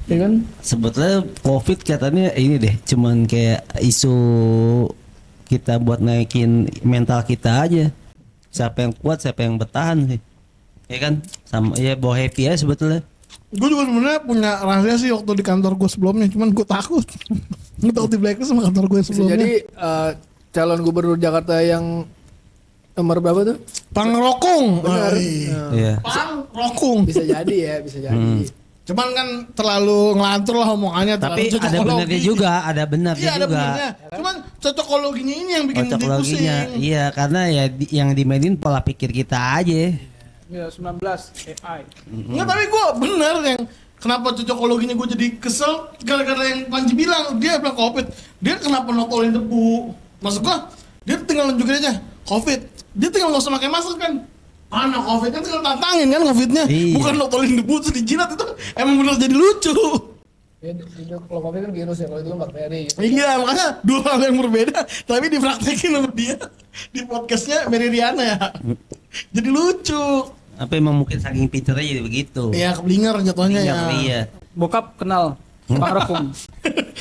Ya kan? Sebetulnya COVID katanya ini deh, cuman kayak isu kita buat naikin mental kita aja. Siapa yang kuat, siapa yang bertahan sih. Ya kan? Sama ya bawa happy aja sebetulnya. Gue juga sebenarnya punya rahasia sih waktu di kantor gue sebelumnya, cuman gue takut. Gue takut di blacklist sama kantor gue Bisa sebelumnya. jadi calon gubernur Jakarta yang nomor berapa tuh? Pangrokung. Benar. Iya. Pangrokung. Bisa jadi ya, bisa jadi. Cuman kan terlalu ngelantur lah omongannya. Tapi terlalu ada cocokologi. benernya juga, ada benarnya Iya ada juga. benernya. Cuman cocokologinya ini yang bikin jadi pusing. Cocokologinya. Iya, karena ya yang dimainin pola pikir kita aja. Ya 19 AI. Enggak, tapi gue bener yang kenapa cocokologinya gue jadi kesel gara-gara yang Panji bilang dia bilang COVID, dia kenapa notolin debu? Maksud gue dia tinggal nunjukin aja COVID, dia tinggal nggak usah pakai masker kan? Mana COVID kan tinggal tantangin kan COVIDnya, Iya. bukan notolin debu terus dijilat itu emang bener jadi lucu. Ya, itu kalau COVID kan virus ya, kalau itu kan bakteri. Gitu. Iya makanya dua hal yang berbeda tapi dipraktekin sama dia di podcastnya Meridiana ya, jadi lucu. Apa emang mungkin saking pinternya jadi begitu. Ya keblinger jatuhnya ya. Iya. Bokap kenal Pak Rekung.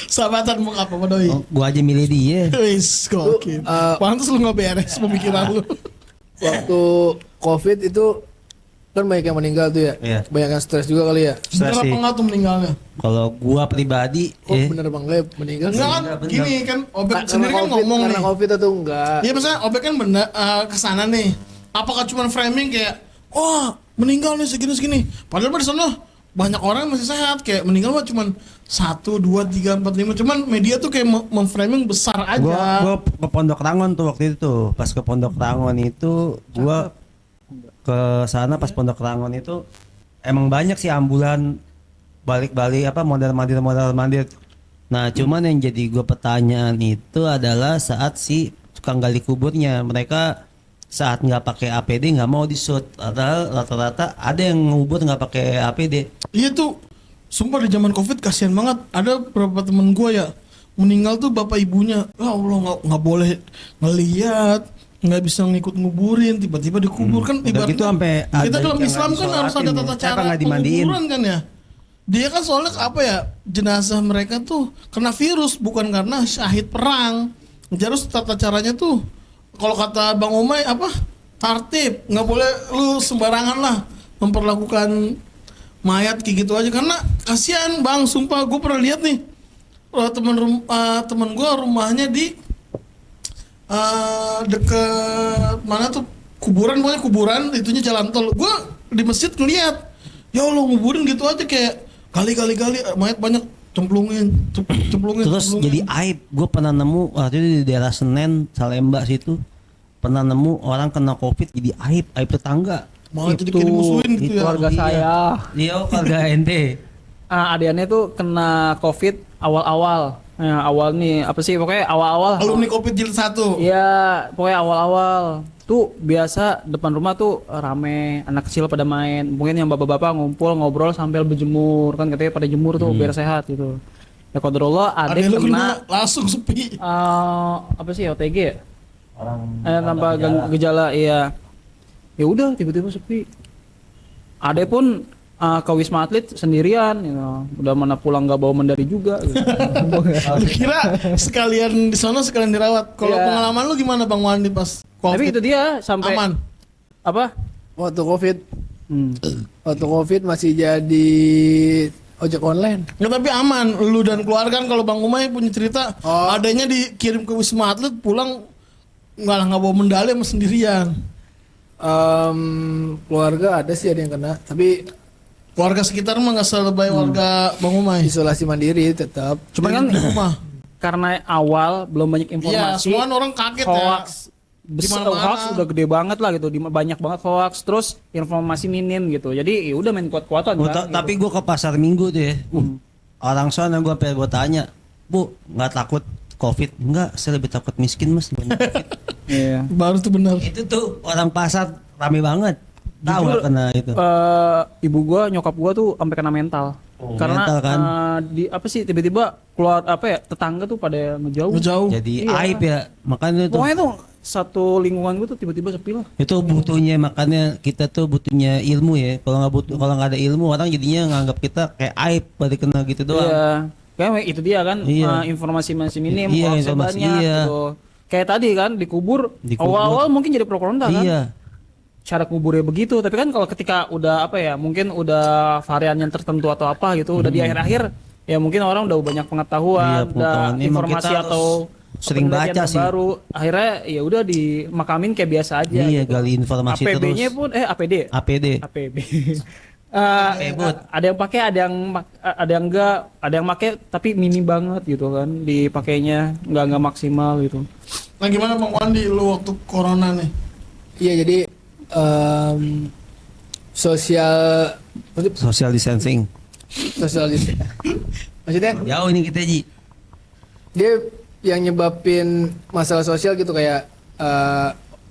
Sahabatan mau apa doi? Oh, gua aja milih dia. Wis gokil. Pantes lu nggak beres pemikiran lu. Waktu COVID itu kan banyak yang meninggal tuh ya. Iya. Banyak yang stres juga kali ya. Bener apa sih. enggak tuh meninggalnya? Kalau gua pribadi Kok bener Bang Leb meninggal? Enggak kan? bener. Gini kan Obek Karena sendiri kan COVID, ngomong karena nih. COVID atau enggak? Iya maksudnya Obek kan bener kesana nih. Apakah cuma framing kayak wah meninggal nih segini-segini. Padahal mah di sana banyak orang yang masih sehat. Kayak meninggal mah cuma 1, 2, 3, 4, 5. Cuman media tuh kayak memframing besar aja. gua ke Pondok Rangon tuh waktu itu. Pas ke Pondok Rangon itu gua ke sana pas Pondok Rangon itu emang banyak sih ambulan balik-balik apa model-mandir. Nah, cuman yang jadi gua pertanyaan itu adalah saat si tukang gali kuburnya mereka saat nggak pakai APD nggak mau di-shoot. Padahal rata-rata ada yang ngubur nggak pakai APD. Iya tuh, sumpah di zaman COVID kasihan banget. Ada beberapa temen gue ya meninggal tuh bapak ibunya. Ya Allah nggak boleh ngelihat, nggak bisa ngikut nguburin, tiba-tiba dikubur kan. Udah gitu sampai kita ada dalam yang Islam kan nggak harus ada disolatin tata ya. cara Nggak dimandiin. penguburan kan ya. Dia kan soalnya apa ya jenazah mereka tuh kena virus bukan karena syahid perang. Jadi harus tata caranya tuh. Kalau kata Bang Omay apa? Tertib, nggak boleh lu sembarangan lah memperlakukan mayat kayak gitu aja karena kasihan Bang, sumpah gue pernah lihat nih temen gue rumahnya di deket mana tuh kuburan, pokoknya kuburan itunya jalan tol. Gue di masjid ngeliat, ya Allah nguburin gitu aja kayak gali mayat banyak cemplungin. Terus jadi aib. Gue pernah nemu waktu itu di daerah Senen, Salemba situ. Pernah nemu orang kena COVID jadi aib tetangga. malah jadi kayak dimusuhin gitu Itu ya. keluarga Iya. saya. Dia keluarga ente. Adiknya tuh kena COVID awal-awal. Ya, awal nih apa sih pokoknya awal-awal. Alumni COVID jilid 1. Iya, pokoknya awal-awal tuh biasa depan rumah tuh rame, anak kecil pada main. Mungkin yang bapak-bapak ngumpul ngobrol sambil berjemur kan katanya pada jemur tuh biar sehat gitu. Ya qadarullah Ada adik lu kena kena langsung sepi. apa sih OTG ya? Tanpa gejala iya. Ya udah tiba-tiba sepi. Adek pun ke Wisma Atlet sendirian, gitu. Udah mana pulang nggak bawa mendari juga. Gitu. Lu kira sekalian di sana sekalian dirawat. Kalau Iya. pengalaman lu gimana Bang Wandi pas COVID? Tapi itu dia sampai aman. apa? Waktu COVID, Hmm. waktu COVID masih jadi ojek online. Nggak, tapi aman. Lu dan keluarga kan kalau Bang Umay punya cerita, adanya dikirim ke Wisma Atlet pulang nggak bawa mendali sama sendirian. Keluarga ada sih ada yang kena, tapi Warga sekitar mah nggak selebay warga Bang Umay. isolasi mandiri tetap. Cuman kan Di rumah. karena awal belum banyak Iya, informasi. semua orang kaget hoax besar, Dimana-mana. hoax udah gede banget lah gitu, banyak banget hoax, terus informasi minim gitu. Jadi ya udah main kuat-kuatan kan. Gitu. Tapi gue ke pasar Minggu tuh ya. Orang sana gue pengen gue tanya, Bu, nggak takut COVID? Enggak, saya lebih takut miskin mas. dibanding COVID." Iya. ya. Baru tuh benar. Itu tuh orang pasar rame banget. Tahu Jujur, nggak kena itu? Ibu gua, nyokap gua tuh sampai kena mental. Oh, Karena mental kan? di apa sih tiba-tiba keluar apa ya tetangga tuh pada ngejauh. Jauh. Jadi Iya. aib ya. Makanya tuh Pokoknya tuh satu lingkungan gue tuh tiba-tiba sepi lah. Itu butuhnya, makanya kita tuh butuhnya ilmu ya. Kalau nggak ada ilmu, orang jadinya nganggap kita kayak aib balik kena gitu doang. Iya. Kayak itu dia kan, Iya. informasi masih minim, Iya, hoaxnya informasi, banyak iya. gitu. Kayak tadi kan dikubur, awal-awal mungkin jadi pro kontra kan. Iya. Cara kuburnya begitu, tapi kan kalau ketika udah apa ya, mungkin udah varian yang tertentu atau apa gitu, udah di akhir-akhir ya mungkin orang udah banyak pengetahuan, Iya, pengetahuan. udah Emang informasi kita harus atau sering penelitian baca sih. baru, akhirnya ya udah dimakamin kayak biasa aja. Iya, gitu. gali informasi APB-nya terus. pun APD. APD. APB. Bud. Ada yang pakai, ada yang enggak, ada yang pakai tapi mini banget gitu kan, dipakainya enggak maksimal gitu. Nah gimana Bang Wandi lu waktu corona nih? Iya, jadi sosial Social distancing. maksudnya Jauh ini kita Ji. dia yang nyebabin masalah sosial gitu, kayak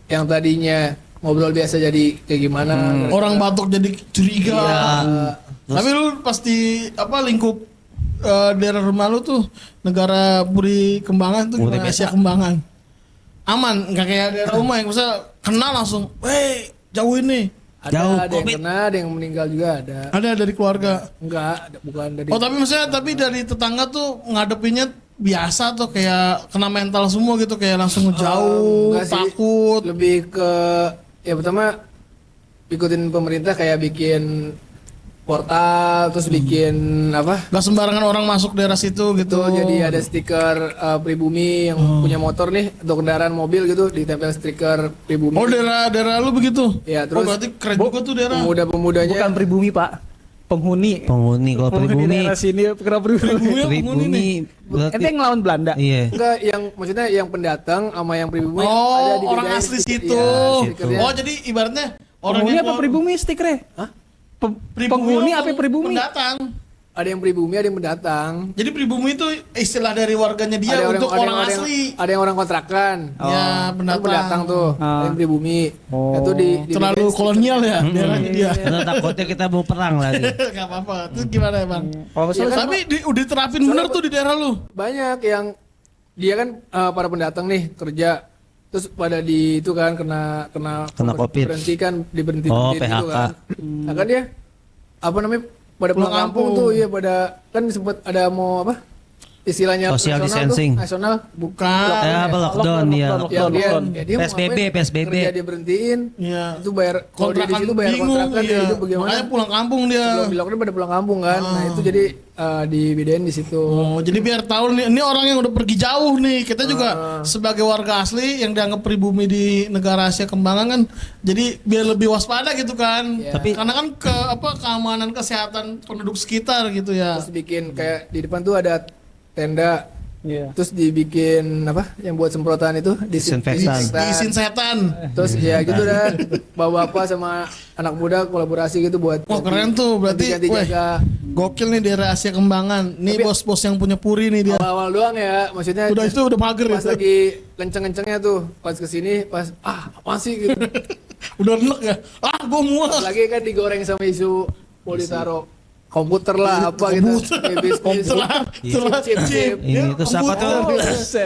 yang tadinya ngobrol biasa jadi kayak gimana. Orang batuk jadi curiga. Iya. Tapi lu pasti apa lingkup daerah rumah lu tuh negara Puri Kembangan tuh Puri gimana? Asia Kembangan. Aman, nggak kayak daerah rumah yang bisa kena langsung, "Weh, jauhin nih." Jauh, Ada yang COVID. kena, ada yang meninggal juga ada. Ada dari keluarga. Bukan dari. Oh, tapi maksudnya dari tetangga tuh ngadepinnya biasa tuh kayak kena mental semua gitu, kayak langsung ngejauh, Enggak sih. takut. Lebih ke ya pertama ikutin pemerintah kayak bikin portal, terus bikin apa? Gak sembarangan orang masuk daerah situ gitu. Tuh jadi ada stiker pribumi yang punya motor nih atau kendaraan mobil gitu, ditempel stiker pribumi. Oh, daerah lu begitu? Ya, Oh, terus berarti keren juga tuh daerah. pemuda-pemudanya Bukan pribumi, Pak. Penghuni. Kalau pribumi. daerah sini kena pribumi. Pribumi berarti. Ente yang ngelawan Belanda. Iya. enggak, yang maksudnya yang pendatang sama yang pribumi Oh, ada dibedain orang asli stiker- situ. iya, stikernya. Oh, jadi ibaratnya orang Penghuni yang apa pribumi stikernya? Hah? Penghuni apa pribumi? Pendatang. Ada yang pribumi, ada yang pendatang. Jadi pribumi itu istilah dari warganya dia Ada untuk ada orang ada asli. ada yang orang kontrakan. Ya, Kan pendatang. pendatang tuh, ada yang pribumi. Oh. Itu Terlalu dibedain kolonial ya daerahnya dia. Karena takutnya kita mau perang lagi. Gak apa-apa. Terus gimana ya, Bang? Kalau nggak salah Tapi udah terapin bener tuh di daerah lu. banyak yang dia kan para pendatang nih kerja, terus pada di itu kan kena COVID. berhenti kan, diberhenti Oh, itu PHK. kan. Nah kan dia apa namanya pada pulang kampung tuh, iya pada kan sempat ada mau apa istilahnya Social nasional distancing. nasional Bukan. Apa lockdown ya. yang dia dia mau PSBB, ngapain, PSBB. kerja dia berhentiin, Iya. itu bayar kalau dia di Kontrakan situ bayar bingung, kontrakan dia iya. hidup bagaimana. Makanya pulang kampung dia. Sebelum di lockdown pada pulang kampung kan, nah itu jadi dibedain di situ. Oh, jadi biar tahu nih, ini orang yang udah pergi jauh nih. Kita juga sebagai warga asli yang dianggap pribumi di negara Asia Kembangan kan, jadi biar lebih waspada gitu kan. Iya. Tapi- karena kan keamanan kesehatan penduduk sekitar gitu ya. Terus bikin kayak di depan tuh ada tenda, Iya. terus dibikin apa yang buat semprotan itu Disinfektan. Diisin setan. terus ya gitu dah, bapak-bapak sama anak muda kolaborasi gitu buat Wah, keren tuh. Berarti ganti weh, jaga. gokil nih daerah Asia Kembangan. Nih bos-bos yang punya puri nih dia. Awal-awal doang ya, maksudnya Udah itu udah mager pas itu. lagi kenceng-kencengnya tuh, pas kesini pas apa sih gitu. Udah enak ya. Ah, gua mual. Pas lagi kan digoreng sama isu mau ditaruh komputer lah apa gitu. Kayak bisnis. Komputer lah. Chip, chip. Ini tuh siapa tuh?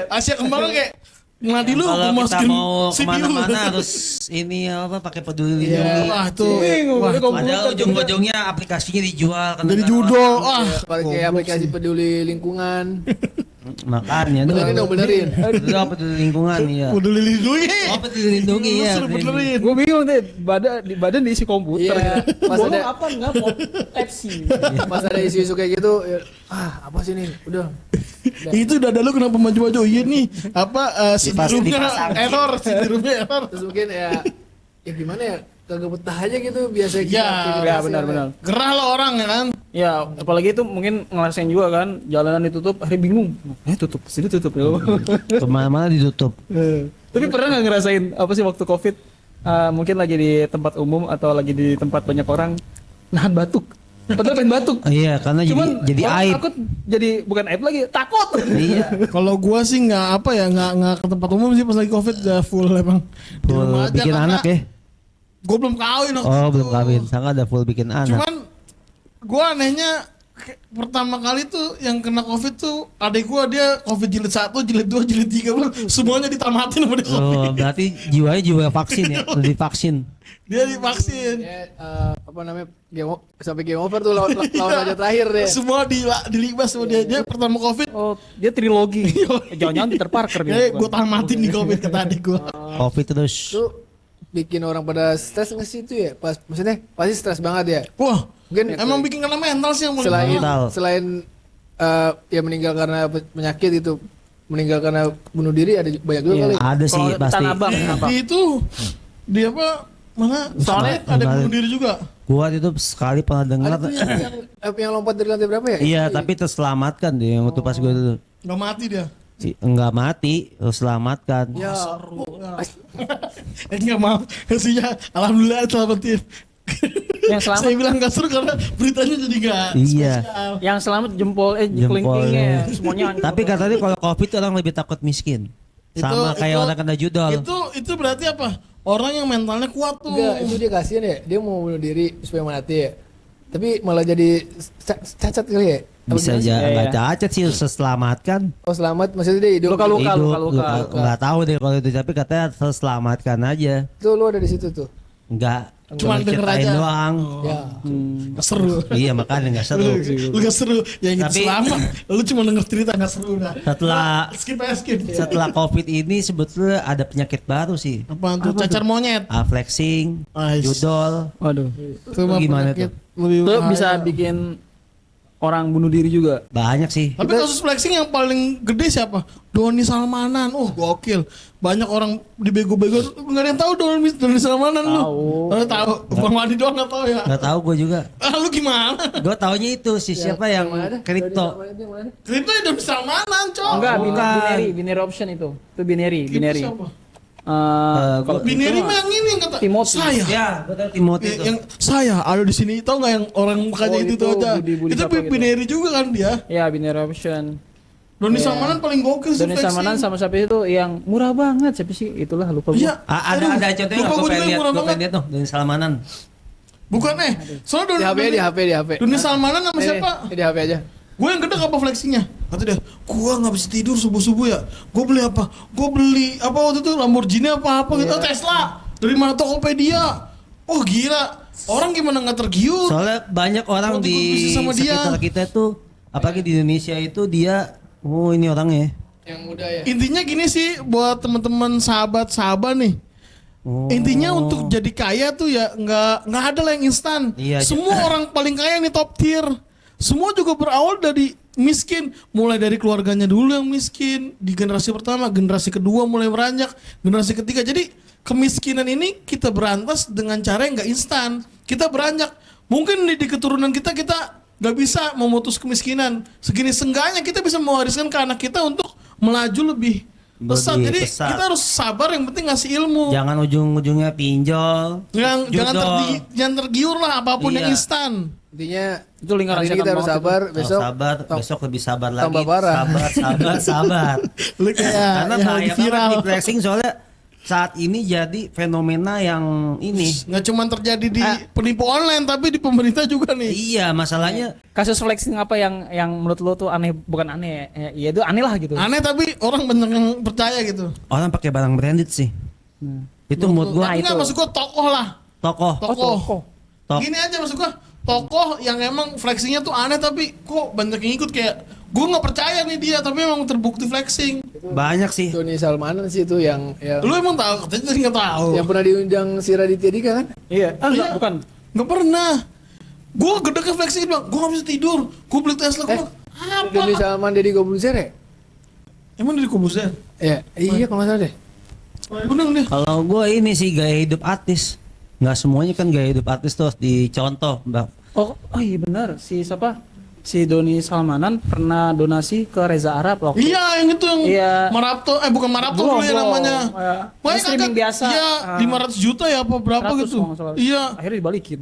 Asia Kembangan kayak ngeladi lu Kalau gua kita masukin mau CPU. kemana-mana harus ini apa pakai peduli Iya. lindungi. Wah, tuh. Bingung, Wah, ini komputer Padahal ujung-ujungnya aplikasinya dijual kan. dari judul. Ah, Pakai aplikasi peduli lingkungan. Makanya tuh. Benerin dong, benerin. Itu apa peduli lingkungan ya. peduli lindungi. Oh peduli lindungi Lu ya. suruh benerin. Gue bingung deh, badan diisi komputer. Iya, pas Bolong ada- apa enggak mau Pepsi. Pas ada isu-isu kayak gitu, ya, apa sih nih? Udah. Itu udah ada lu kenapa maju-maju? Iya nih, apa si dirumnya dipasang. error, si dirumnya error. Terus mungkin ya gimana ya? Kagak betah aja gitu biasa kita. Ya, aktivitas Ya benar-benar. Gerah lah orang ya kan. Ya, apalagi itu mungkin ngerasain juga kan, jalanan ditutup, hari bingung. Tutup, sini tutup ya. Kemana-mana ditutup. Tapi pernah nggak ngerasain apa sih waktu COVID? Mungkin lagi di tempat umum atau lagi di tempat banyak orang nahan batuk. Padahal pengen batuk. Iya karena Cuman jadi orang aib. takut, jadi bukan aib lagi, takut. Iya. Kalau gua sih nggak apa ya, nggak ke tempat umum sih pas lagi COVID udah full emang. Di Full rumah aja bikin karena anak ya. Gua belum kawin waktu Oh itu. belum kawin. Sangka ada full bikin anak. Cuman gua anehnya pertama kali tuh yang kena COVID tuh adik gua, dia COVID jilid 1, jilid 2, jilid 3, semuanya ditamatin sama dia COVID. Oh, berarti jiwanya jiwa vaksin ya, udah divaksin. Dia divaksin. Ya, apa namanya sampai game over tuh lawan raja terakhir deh. Semua dilibas sama dia. Dia pertama COVID. Oh, dia trilogi. Jangan-jangan Peter Parker Ya, dia. gue tamatin di COVID kata adik gue. Covid terus. Itu bikin orang pada stres nggak sih itu ya? Pas maksudnya pasti stres banget ya. Wah, Mungkin emang bikin kena mental sih yang paling selain mental. selain ya meninggal karena penyakit itu, meninggal karena bunuh diri ada banyak juga Iya. kali. Ada sih Kalau pasti. Tanah Abang, apa? Di itu dia apa? Mana? Soalnya- ada yang bunuh diri juga. Gua itu sekali pernah dengar. Ada tuh yang lompat dari lantai berapa ya? Iya, tapi terselamatkan deh yang waktu pas gue dulu. Gak mati dia. Enggak mati, terselamatkan. Ya, Nggak maaf, hasilnya alhamdulillah selamatin. Yang selamat- Saya bilang gak seru karena beritanya jadi gak Iya. spesial. Yang selamat kelingkingnya semuanya hancur. Tapi katanya kalau Covid orang lebih takut miskin. Sama kayak orang kena judol. Itu berarti apa? Orang yang mentalnya kuat tuh. enggak, itu dia kasihan ya. Dia mau bunuh diri supaya mati ya. Tapi malah jadi cacat kali ya. Apa Bisa gimana sih? aja Iya, nggak iya. cacat sih, selamatkan. Oh selamat, maksudnya dia hidup. Luka-luka. Hidup, nggak tahu deh kalau itu, tapi katanya terselamatkan aja. Itu lu ada di situ tuh. Enggak. Cuman denger ceritain aja. doang. Ya. Gak seru. Iya makanya nggak seru. Lu gak seru. Ya gitu Tapi- selamat. Lu cuma denger cerita gak seru udah. Setelah- Skip aja skip. Setelah Covid ini sebetulnya ada penyakit baru sih. Apaan tuh? Cacar monyet. Flexing, Nice. judol. Waduh. Itu mah Gimana penyakit tuh? lebih Itu bahaya. bisa bikin orang bunuh diri juga. Banyak sih. Tapi kasus flexing yang paling gede siapa? Doni Salmanan. Gokil. Banyak orang dibego-bego. Gak ada yang tahu Doni Salmanan lu. Tahu. Bang Wadi doang gak tahu ya. Nggak tahu gue juga. Lu gimana? Gue taunya itu si siapa yang kripto. Kripto ya Doni Salmanan, cok. Enggak, bukan. binary option itu. Itu binary. Siapa? Gua- Binary mah yang ini yang kata Timothy. saya. Ya, gue tahu Timothy itu. Yang saya ada di sini, tahu nggak yang orang mukanya Oh, itu itu tuh aja. Budi Itu siapa gitu. binary juga kan dia. Ya, binary option. Doni Iya. Salmanan paling gokil sih Doni flexing. Salmanan sama siapa itu yang murah banget, siapa sih? Itulah lupa gua. Iya. Ada contohnya Lupa gue gua juga pengen yang lihat, murah gue banget. pengen lihat tuh dari Salmanan. Bukan soalnya Di HP, di HP, di HP. Doni Salmanan sama siapa? Di HP aja. Gue yang gede apa flexingnya? Kata dia, gue nggak bisa tidur subuh-subuh ya. Gue beli apa? Gue beli apa waktu itu Lamborghini apa gitu. Iya. Tesla dari mana Tokopedia. Oh gila. Orang gimana nggak tergiur? Soalnya banyak orang Waktu di ikut bisnis sama dia. sekitar kita tuh, apalagi di Indonesia itu dia, oh ini orangnya. Yang muda ya. Intinya gini sih buat teman-teman sahabat-sahabat nih. Oh. Intinya untuk jadi kaya tuh ya nggak ada lah yang instan. Iya, Semua orang paling kaya nih top tier. Semua juga berawal dari miskin, mulai dari keluarganya dulu yang miskin, di generasi pertama, generasi kedua mulai beranjak, generasi ketiga. Jadi kemiskinan ini kita berantas dengan cara yang nggak instan. Kita beranjak. Mungkin di keturunan kita nggak bisa memutus kemiskinan. Segini sengganya kita bisa mewariskan ke anak kita untuk melaju lebih pesat. Lebih Jadi pesat. kita harus sabar, yang penting ngasih ilmu. Jangan ujung-ujungnya pinjol. Jangan judol. jangan tergiur lah apapun Iya. yang instan. Intinya Itu lingkaran hari ini setan kita harus banget sabar, Kalau besok sabar, tam- besok lebih sabar lagi. tambah parah. Sabar. Lu kayak Karena yang bahaya lagi viral. banget di flexing soalnya saat ini jadi fenomena yang ini. Nggak cuma terjadi di penipu online tapi di pemerintah juga nih. Iya, masalahnya Kasus flexing apa yang menurut lo tuh aneh, bukan aneh ya itu aneh lah gitu. Aneh tapi orang banyak yang percaya gitu. orang pakai barang branded sih. Itu mood gua Tapi nggak itu. maksud gua tokoh lah. tokoh. Tokoh. Tok. Gini aja maksud gua, tokoh yang emang flexingnya tuh aneh tapi kok banyak yang ikut, kayak gua nggak percaya nih dia tapi emang terbukti flexing. Banyak sih. Doni Salmanan sih itu yang Lu emang tahu? Katanya tadi nggak tahu. yang pernah diundang si Raditya Dika kan? Iya. Iya. Bukan. Nggak pernah. Gua gede ke flexing bilang, gua nggak bisa tidur. Gua beli Tesla. Gua apa? Doni Salman Deddy Kobuzer ya? Emang dari Kobuzer? Ya, iya kalau nggak salah deh. Bener deh. Kalau gua ini sih gaya hidup artis. Nggak semuanya kan gaya hidup artis tuh harus dicontoh, Bang. Oh iya benar. Si siapa? Si Doni Salmanan pernah donasi ke Reza Arab waktu. Iya, yang itu yang Iya. Marapto, bukan Marapto dulu ya Belum. namanya. Ya. Pokoknya Streaming agak- biasa. Iya, Ah. 500 juta ya apa berapa 100 gitu. kalau nggak salah. Iya. Akhirnya dibalikin.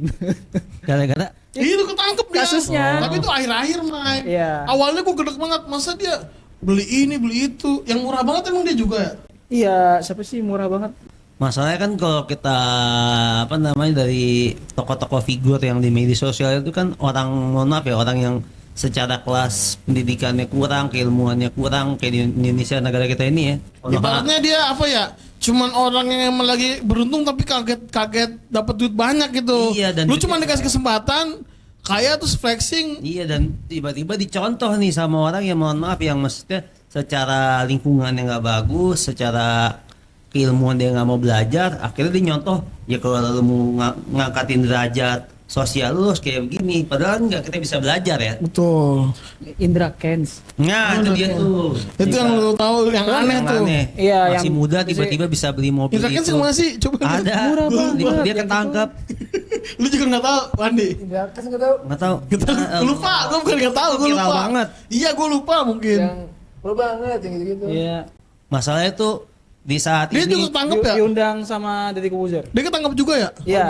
Gara-gara Itu ketangkep dia. Kasusnya. Tapi itu akhir-akhir, Mai. Iya. Awalnya gua gede banget, masa dia beli ini, beli itu. Yang murah banget emang dia juga ya? Iya, siapa sih murah banget? masalahnya kan kalau kita dari tokoh-tokoh figur yang di media sosial itu kan orang, mohon maaf ya, orang yang secara kelas pendidikannya kurang, keilmuannya kurang kayak di Indonesia negara kita ini ya. Ibaratnya dia apa ya? Cuman orang yang emang lagi beruntung tapi kaget dapat duit banyak gitu. Iya, dan lu duitnya cuma dikasih kesempatan kaya terus flexing. Iya, dan tiba-tiba dicontoh nih sama orang yang mohon maaf yang maksudnya secara lingkungan yang nggak bagus, secara keilmuan dia nggak mau belajar, akhirnya dia nyontoh ya kalau lu mau ngangkatin derajat sosial lu harus kayak begini, padahal enggak, kita bisa belajar ya. Betul. Indra Kens. Nah itu dia tuh. Itu yang lu tahu yang aneh tuh. Iya, Masih yang muda tiba-tiba bisa beli mobil Indra kan itu. sama sih coba. Ada. Murah banget. Dia Yang ketangkap. Lu juga nggak tahu, Wandi. Tidak, kan nggak tahu Nggak tahu. Gue lupa, gue bukan nggak tahu, gue Viral lupa. banget. Iya, gue lupa mungkin. yang pro banget yang gitu-gitu. Iya. Masalahnya tuh di saat Dia ini juga ketangkep ya? Diundang sama Deddy Kobuzer. Dia ketangkep juga ya? Iya.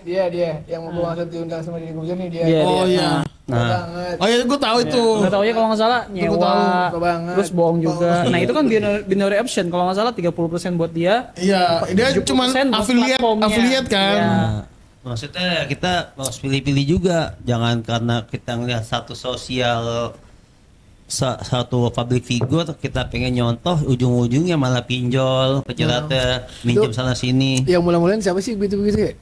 Dia yang mau maksud diundang sama Deddy Corbuzier nih dia. Iya, Oh dia. iya. Pro nah banget. Oh iya, gue tahu itu. Nggak tahu ya kalau nggak salah Itu gua nyewa, tahu. Pro banget. terus bohong juga. Nah itu kan binary option. Kalau nggak salah 30% buat dia. Iya, dia 70% cuman buat affiliate platformnya. kan. Iya. maksudnya kita harus pilih-pilih juga, jangan karena kita ngelihat satu sosial satu public figure kita pengen nyontoh, ujung-ujungnya malah pinjol, pejabatnya minjem sana sini. Yang mulai-mulain siapa sih begitu-begitu ya?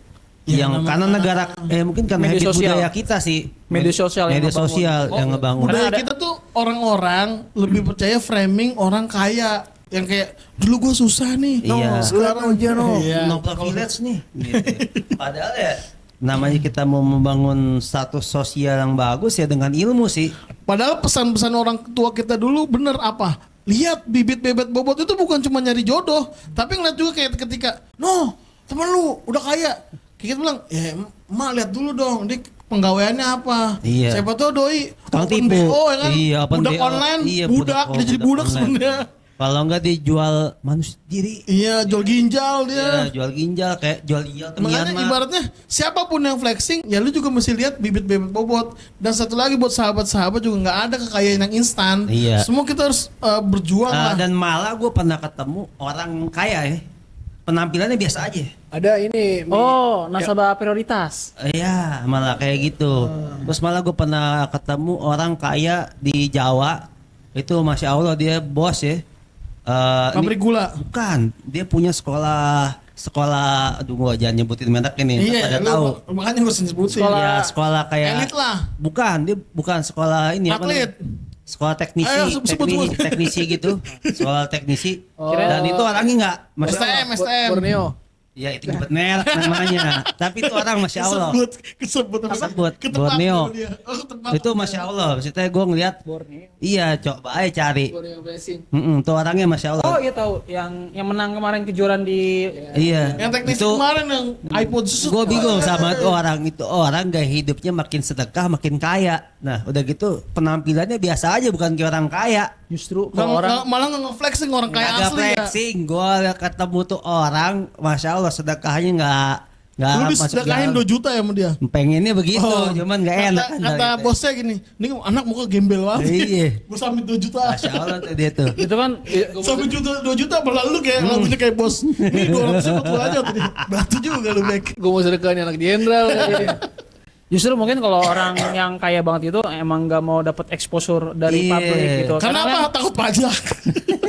Yang karena negara mungkin karena Media habit sosial. budaya kita sih. Media sosial yang media ngebangun. sosial yang ngebangun. Budaya Karena ada- kita tuh orang-orang lebih percaya framing orang kaya yang kayak dulu gue susah nih. Iya. Sekarang Hujan, no. Iya. Nopla Village nih. Gitu. Padahal ya namanya kita mau membangun status sosial yang bagus ya dengan ilmu sih. Padahal pesan-pesan orang tua kita dulu bener apa? Lihat bibit bebet bobot itu bukan cuma nyari jodoh, tapi ngeliat juga kayak ketika, no temen lu udah kaya, kita bilang, ya emak lihat dulu dong, dia penggawaiannya apa? Iya. Siapa tahu doi Tukang open tipu. BO ya kan? Iya, open budak BO. online, Iya, budak, dia jadi budak online. sebenarnya. Kalau enggak dia jual manusia diri. Iya, jual ginjal Ya, dia. jual ginjal kayak jual ginjal ke Makanya Myanmar. ibaratnya siapapun yang flexing, ya lu juga mesti lihat bibit-bibit bobot. Dan satu lagi buat sahabat-sahabat juga nggak ada kekayaan yang instan. Iya. Semua kita harus berjuang lah. Dan malah gue pernah ketemu orang kaya ya, penampilannya biasa aja. Ada ini. Oh, nasabah prioritas. Iya, malah kayak gitu. Terus malah gue pernah ketemu orang kaya di Jawa, itu masya Allah dia bos ya. Pabrik gula. Bukan, dia punya sekolah, aduh gua jangan nyebutin merek ini, pada Iya, tahu. makanya gue sebutin. Ya, sekolah kayak Elit lah. Bukan, dia bukan sekolah ini apa Atlet. namanya? Sekolah teknisi, Ayo, sebut. teknisi gitu. Sekolah teknisi. Oh. Dan itu orangnya enggak, masya STM, STM. Borneo. ya itu nyebut merek namanya. Tapi itu orang masya Allah. Kesebut apa? Kesebut, Ketebak Borneo. dulu dia. Oh, ketebak. Itu masya Allah. Maksudnya gue ngeliat, iya coba aja cari. Borneo Blessing. Itu orangnya masya Allah. Oh iya tahu yang menang kemarin kejuaraan di Iya. Yang teknis Itu kemarin yang iPod susut. gue bingung sama tuh orang itu. Orang gaya hidupnya makin sedekah makin kaya. Nah udah gitu penampilannya biasa aja, bukan kayak orang kaya. justru kalau orang Malah nggak nge-flexing orang kaya Agak asli ya. flexing. Gue ketemu tuh orang, masya Allah sedekahnya nggak Lu masuk disedekahin 2 juta ya sama dia. Pengennya begitu, Oh. cuman nggak enak kan. Kata gitu. bosnya gini, ini anak muka gembel banget. Iya. Gue sampai 2 juta. Masya Allah tuh dia tuh. itu kan Sampai 2 juta malah lu kayak lagunya kayak bos. Ini 200 betul aja tadi. Batu juga lu Bek. Gue mau sedekah nih anak jenderal. justru mungkin kalau orang yang kaya banget itu emang nggak mau dapat exposure dari Iya. publik gitu. Karena apa? Takut pajak.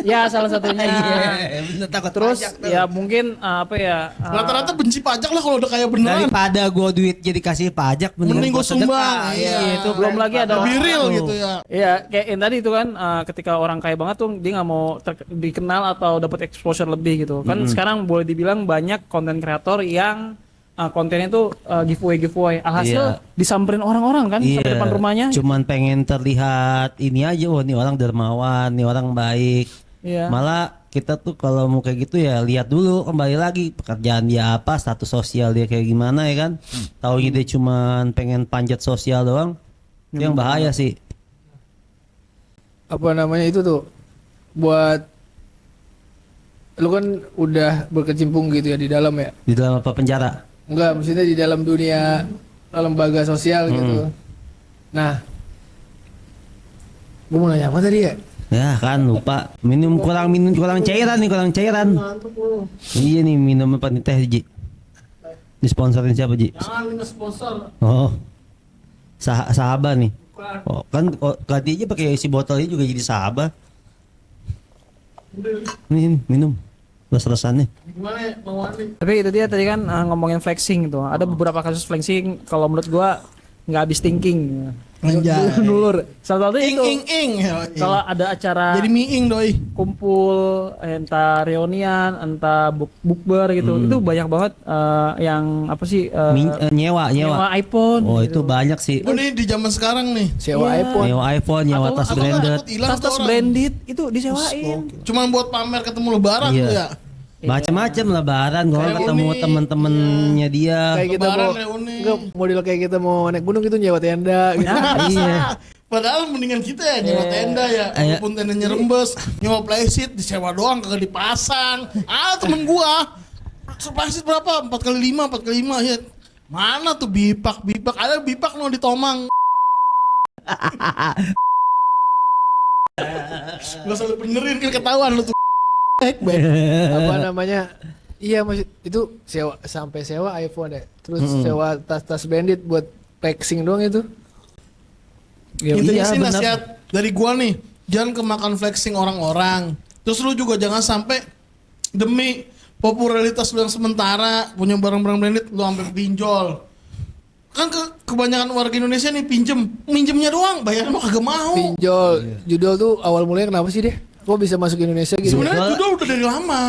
Ya salah satunya. Iya, bener, takut Terus pajak tuh. ya mungkin apa ya? Rata-rata benci pajak lah kalau udah kaya beneran. Daripada gue duit jadi kasih pajak, Mending gua gua sumbang. sedekah. Iya. itu belum lagi ada Lebih orang- real gitu ya. Iya, kayak yang tadi itu kan ketika orang kaya banget tuh dia nggak mau dikenal atau dapat exposure lebih gitu. Kan sekarang boleh dibilang banyak konten kreator yang kontennya tuh giveaway. Alhasil Iya. disamperin orang-orang kan sampai depan rumahnya. Cuman pengen terlihat ini aja, wah nih orang dermawan, nih orang baik. Iya. Malah kita tuh kalau mau kayak gitu ya lihat dulu kembali lagi pekerjaan dia apa, status sosial dia kayak gimana ya kan. Taunya dia cuman pengen panjat sosial doang. Itu yang bahaya sih. Apa namanya itu tuh? Buat lu kan udah berkecimpung gitu ya di dalam ya. Di dalam apa penjara? Enggak, maksudnya di dalam dunia lembaga sosial gitu. Nah, gue mau nanya apa tadi ya? Ya kan lupa. Kurang cairan nih, kurang cairan. Iya nih minum apa nih teh Ji? Disponsorin siapa Ji? Jangan minta sponsor. Oh. Sahabat nih. Oh, kan ganti aja pakai isi botolnya juga jadi sahabat. Ini minum. Terus-terusannya. Gimana ya, Bang Wandi? Tapi itu dia tadi kan ngomongin flexing tuh. Ada beberapa kasus flexing kalau menurut gua nggak habis thinking. Anjay. Dulur. Salah satu itu Ing. kalau ada acara Jadi miing doi. kumpul entah reunian, entah bukber gitu. Itu banyak banget yang apa sih Nyewa. nyewa iPhone. Oh, gitu. itu banyak sih. Oh, ini di zaman sekarang nih. Sewa Iya. iPhone. Nyewa iPhone, nyewa tas Atau branded. takut hilang Tas-tas tuh orang. branded itu disewain. Cuman buat pamer ketemu lebaran Iya. tuh ya. Macam-macam lebaran, gua Kayak ketemu Uni, temen-temennya dia. Kayak kita Lebaran, mau reuni. enggak model kayak kita mau naik gunung gitu nyewa tenda gitu. Iya. Padahal mendingan kita ya nyewa tenda ya. Iya. Walaupun tendanya rembes, nyewa playseat disewa doang kagak dipasang. Temen gua playseat berapa? 4x5 ya. Mana tuh bipak. Ada bipak no di Tomang. Gak usah lu benerin kan ketahuan lu tuh. Apa namanya? Iya maksud itu sampai sewa iPhone ya. Terus sewa tas-tas branded buat flexing doang itu. Ya, Intinya iya, sih benar. nasihat dari gua nih, jangan kemakan flexing orang-orang. Terus lu juga jangan sampai demi popularitas lu yang sementara punya barang-barang branded lu sampai pinjol. Kan kebanyakan warga Indonesia nih minjemnya doang, bayar mah kagak mau. pinjol. Judul tuh awal mulanya kenapa sih deh? Kok bisa masuk Indonesia gitu? Sebenarnya Jual- judul udah dari lama.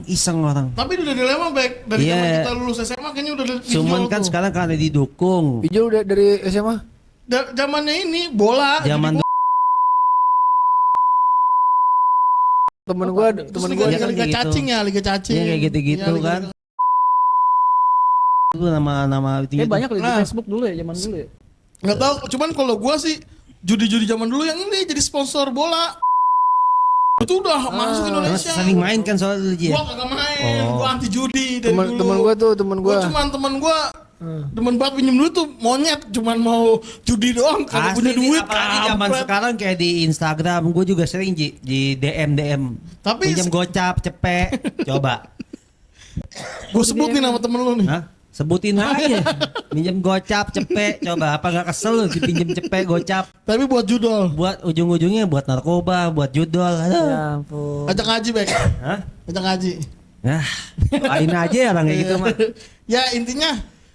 Iseng orang. Tapi udah dari lama baik dari Iya. zaman kita lulus SMA kayaknya udah dari pinjol Cuman kan tuh. sekarang karena didukung. Pinjol udah dari SMA? Zamannya ini bola. Zaman Temen gua Terus temen liga, gua kan liga kayak gitu. cacing ya, liga cacing. Iya, kayak gitu-gitu Iya, liga- kan. itu nama itu Kayak banyak loh di Nah. Facebook dulu ya, zaman dulu ya. Nggak tahu, cuman kalau gua sih judi-judi zaman dulu yang ini jadi sponsor bola. Itu udah masuk Karena Indonesia. sering main kan soalnya dulu Ji. Gua kagak main, Oh. gua anti judi dari temen dulu. temen gua tuh temen Gua gua. cuman temen gua demen banget pinjem duit tuh monyet, cuman mau judi doang, kagak Asli punya nih, duit. apalagi zaman kampret. sekarang kayak di Instagram gue juga sering Ji, di DM. Tapi Pinjam gocap, cepet. Coba. gua sebut nih nama temen lu nih. Hah? Sebutin aja. Minjem gocap, cepet. Coba apa gak kesel lu dipinjem cepet gocap. Tapi buat judol. Buat ujung-ujungnya buat narkoba, buat judol. Aduh. Ya ampun. Ajak ngaji, Bek. Hah? Ajak ngaji. Nah, lain aja orang kayak gitu mah. Ya intinya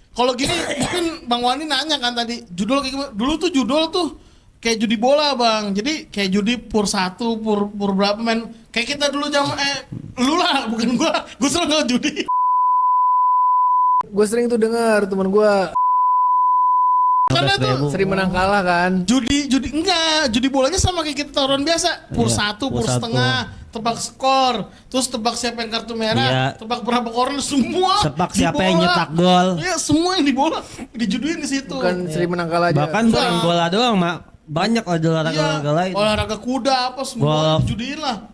kalau gini mungkin Bang Wani nanya kan tadi judul kayak gimana? Dulu tuh judul tuh kayak judi bola Bang. Jadi kayak judi pur 1, pur berapa men. Kayak kita dulu lu lah bukan gua. Gua selalu nggak judi. Gua sering tuh dengar temen gua Karena tuh sering menang kalah kan. judi enggak, judi bolanya sama kayak kita taruhan biasa. Pur Iya, 1, pur pur 1. setengah, tebak skor, terus tebak siapa yang kartu merah, Iya. tebak berapa corner semua. Sepak di siapa yang bola. nyetak gol. Iya, semua yang di bola dijuduin di situ. Bukan sering menang kalah aja. Bahkan bukan bola doang, Mak. Banyak olahraga lain. olahraga kuda apa semua Golf. dijudiin lah.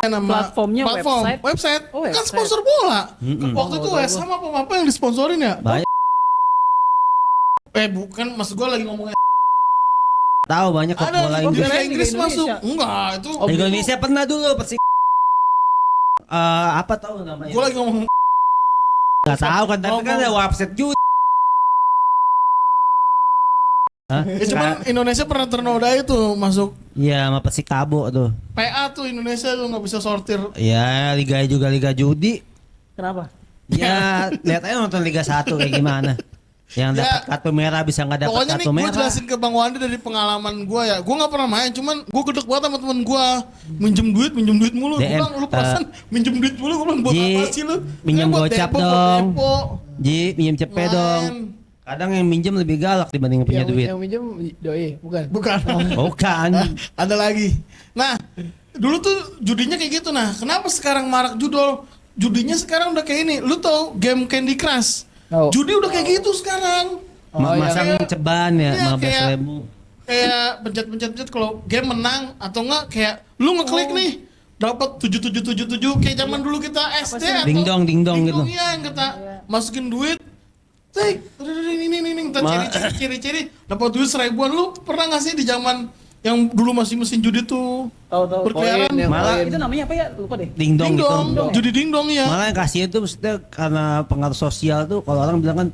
Nama Platformnya website. Oh, Kan website. sponsor bola. Mm-mm. Waktu itu sama apa yang disponsorin ya? Banyak. Bukan, maksud gua lagi ngomongnya. Tahu banyak klub bola Ada Inggris. Liga Inggris Liga masuk. Indonesia. Enggak, itu Liga Indonesia pernah dulu Persik. Apa tahu namanya? gua lagi ngomong Gak tahu kan, tapi kan ada website juga. Hah? cuman Indonesia pernah ternoda itu masuk Iya, sama Persikabo tuh. PA tuh Indonesia tuh nggak bisa sortir. Ya, liga juga liga judi. Kenapa? Ya, lihat aja nonton Liga 1 kayak gimana. Yang Ya, dapat kartu merah bisa nggak dapat Pokoknya nih kartu gue merah. jelasin ke Bang Wandi dari pengalaman gue ya. Gue nggak pernah main, cuman gue gedek banget sama temen gue. Minjem duit mulu. Gue DM, bilang lu perasaan minjem duit mulu. Gue bilang buat Ji, apa sih lu? minjem "Ya, buat gocap depo, buat dong." depo." Ji, pinjam cepet Main. dong. Kadang yang minjem lebih galak dibanding punya duit. Yang minjem doi, bukan. Bukan. Bukan. Ada lagi. Nah, dulu tuh judinya kayak gitu. Nah, kenapa sekarang marak judol? Judinya sekarang udah kayak ini. Lu tau game Candy Crush? Tahu. Judi udah kayak gitu sekarang. Masang Iya. ceban ya, Iya, 15.000. Kayak pencet kalau game menang atau enggak kayak lu ngeklik nih dapat 7777 kayak zaman dulu kita SD atau Ding dong gitu. Iya, yang kita masukin duit. Tik, ini kita ciri-ciri dapat duit 1000-an. Lu pernah nggak sih di zaman yang dulu masih mesin judi tuh Tahu. berkeliaran? Poin yang Malah- lain. Itu namanya apa ya? Lupa deh. Ding dong gitu. Judi dingdong ya. Malah yang kasih itu maksudnya karena pengaruh sosial tuh kalau orang bilang kan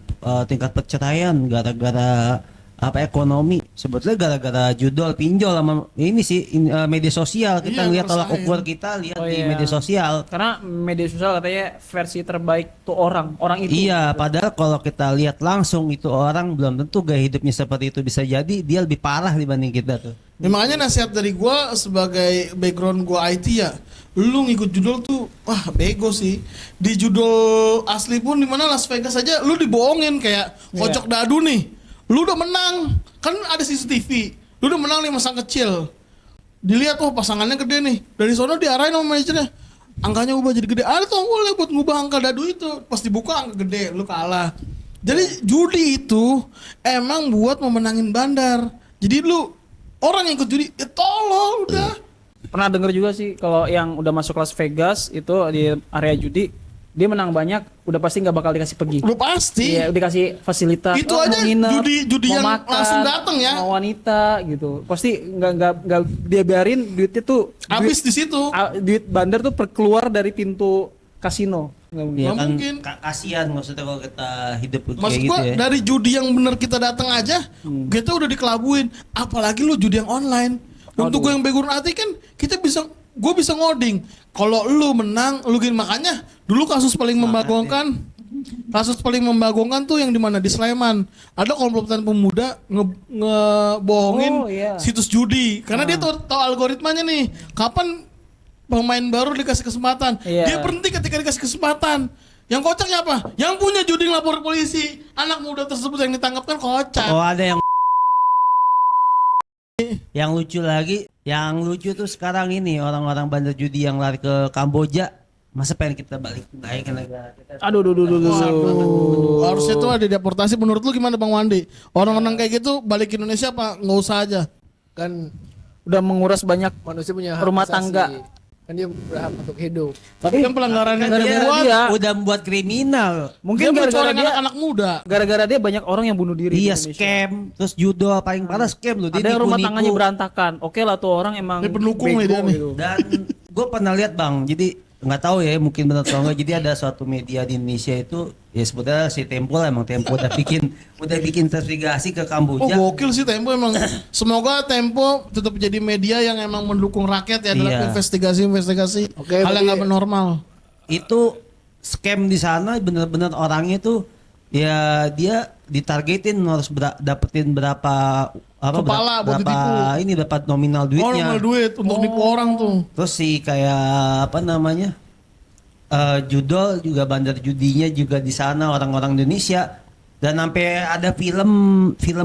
tingkat perceraian gara-gara ekonomi. Sebetulnya gara-gara judol pinjol sama ini sih media sosial. Kita Iya, lihat tolak ngerasain. ukur kita lihat Oh, di iya. media sosial. Karena media sosial katanya versi terbaik tuh orang itu. Iya, padahal kalau kita lihat langsung itu orang belum tentu gaya hidupnya seperti itu, bisa jadi dia lebih parah dibanding kita tuh. Ya, makanya nasihat dari gua sebagai background gua IT ya, lu ngikut judul tuh wah bego sih. Di judul asli pun dimana Las Vegas aja lu dibohongin kayak kocok dadu nih. Lu udah menang, kan ada CCTV. Lu udah menang 5 sang kecil. Dilihat oh pasangannya gede nih. Dari sono diarahin sama manajernya. Angkanya ubah jadi gede. Ada tombolnya buat ngubah angka dadu itu. Pas dibuka angka gede, lu kalah. Jadi judi itu emang buat memenangin bandar. Jadi lu orang yang ikut judi, ya tolong udah. Pernah denger juga sih kalau yang udah masuk Las Vegas itu di area judi, dia menang banyak, udah pasti nggak bakal dikasih pergi. Lu pasti. Iya, dikasih fasilitas. Itu Oh, aja mau nginep, judi mau yang makan, langsung datang ya. mau wanita gitu. Pasti nggak dia biarin duitnya tuh Habis di situ. duit bandar tuh keluar dari pintu kasino. Nggak mungkin. Ya Nggak kan mungkin. kasihan maksudnya kalau kita hidup Maksud kayak gitu gua ya. dari judi yang bener kita datang aja, kita udah dikelabuin. Apalagi lu judi yang online. Untuk gue yang background hati kan kita bisa, gue bisa ngoding. Kalau lu menang, lu gini makanya dulu kasus paling membagongkan. Kasus paling membagongkan tuh yang di mana di Sleman. Ada komplotan pemuda ngebohongin Oh, iya. situs judi karena dia tahu algoritmanya nih. Kapan pemain baru dikasih kesempatan. Iya. Dia berhenti ketika dikasih kesempatan. Yang kocaknya apa? Yang punya judi ngelapor ke polisi. Anak muda tersebut yang ditangkap kan kocak. Oh ada yang lucu lagi, yang lucu tuh sekarang ini orang-orang bandar judi yang lari ke Kamboja. Masa pengen kita balik ke negara kita? Aduh, Waduh. Harusnya tuh ada deportasi. Menurut lu gimana Bang Wandi? Orang-orang kayak gitu balik ke Indonesia apa nggak usah aja? Kan udah menguras banyak manusia punya hak Rumah asasi. tangga. Kan dia berhak untuk hidup. Tapi kan pelanggaran yang Kan dia dia buat, dia. udah membuat kriminal. mungkin dia gara-gara mencoreng dia anak-anak muda. gara-gara dia banyak orang yang bunuh diri di Iya Indonesia. scam, terus judol paling parah scam loh. Dia Ada yang rumah nipu-nipu. tangganya berantakan. Oke lah tuh orang emang Dia pendukung bego nih dia nih. gitu. Dan gue pernah lihat bang, jadi nggak tahu ya mungkin benar atau enggak. Jadi ada suatu media di Indonesia itu ya sebetulnya si Tempo lah, emang Tempo udah bikin investigasi ke Oh Kamboja. gokil sih Tempo emang. Semoga Tempo tetap jadi media yang emang mendukung rakyat ya dalam Iya. investigasi Oke, hal yang berarti- nggak normal. Itu scam di sana bener-bener orangnya tuh ya dia ditargetin harus dapetin berapa apa Kepala buat berapa ditipu. ini dapat nominal Oh duitnya. normal duit untuk nipu orang tuh. Terus sih kayak apa namanya judol juga bandar judinya juga di sana orang-orang Indonesia dan sampai ada film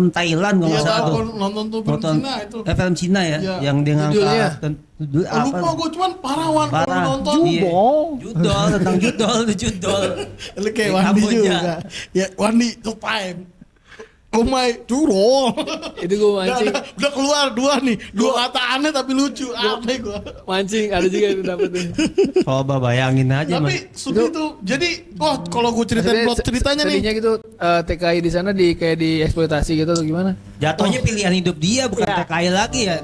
Thailand kalau Iya nggak salah tahu tuh. nonton tuh film Nonton- Cina itu. film Cina ya Iya. yang dia Judulnya? ngangkat judul Oh, lupa gue cuman parawan kalau parah nonton. Iya. Judol. Judol tentang judol Lu kayak Di Wandi Kamboja. juga. Ya Wandi tuh time. Oh my jurol. Itu gue mancing, Udah keluar dua nih. Dua kata aneh tapi lucu. Aneh gua. mancing ada juga itu dapetin. coba bayangin aja Mas. Tapi Sudi tuh jadi wah kalau gue ceritain plot ceritanya nih. Tadinya gitu TKI di sana kayak dieksploitasi gitu atau gimana? Jatuhnya pilihan hidup dia bukan Iya. TKI lagi ya.